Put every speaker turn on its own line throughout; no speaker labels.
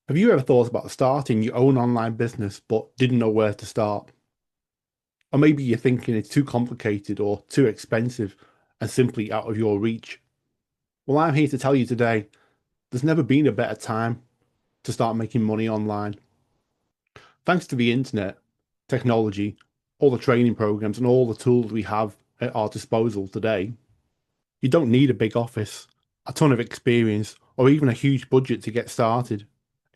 Have you ever thought about starting your own online business but didn't know where to start? Or maybe you're thinking it's too complicated or too expensive and simply out of your reach. Well, I'm here to tell you today there's never been a better time to start making money online. Thanks to the internet, technology, all the training programs, and all the tools we have at our disposal today, you don't need a big office, a ton of experience, or even a huge budget to get started.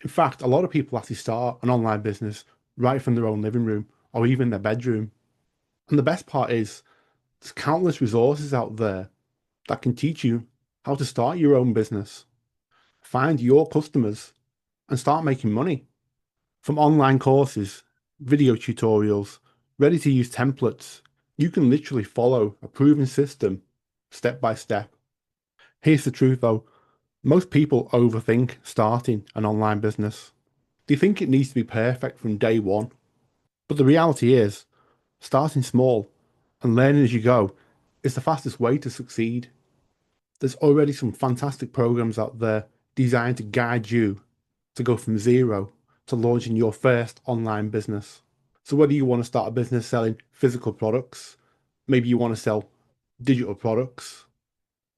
In fact, a lot of people actually start an online business right from their own living room or even their bedroom. And the best part is, there's countless resources out there that can teach you how to start your own business, find your customers, and start making money. From online courses, video tutorials, ready to use templates, you can literally follow a proven system step by step. Here's the truth though, most people overthink starting an online business. They think it needs to be perfect from day one. But the reality is, starting small and learning as you go is the fastest way to succeed. There's already some fantastic programs out there designed to guide you to go from zero to launching your first online business. So whether you want to start a business selling physical products, maybe you want to sell digital products,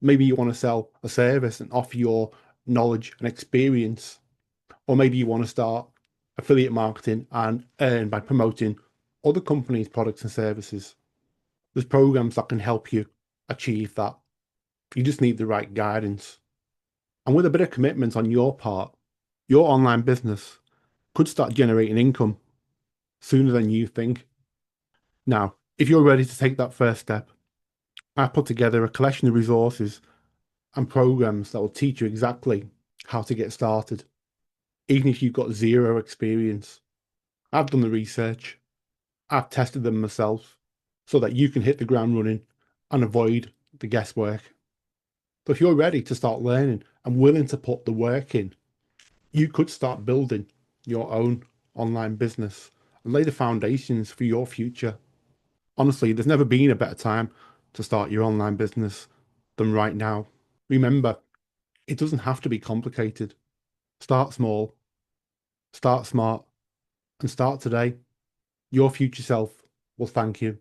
maybe you want to sell a service and offer your knowledge and experience, or maybe you want to start affiliate marketing and earn by promoting other companies' products and services. There's programs that can help you achieve that. You just need the right guidance. And with a bit of commitment on your part, your online business could start generating income sooner than you think. Now, if you're ready to take that first step, I've put together a collection of resources and programs that will teach you exactly how to get started, even if you've got zero experience. I've done the research, I've tested them myself so that you can hit the ground running and avoid the guesswork. So if you're ready to start learning and willing to put the work in, you could start building your own online business and lay the foundations for your future. Honestly, there's never been a better time to start your online business than right now. Remember, it doesn't have to be complicated. Start small, start smart, and start today. Your future self will thank you.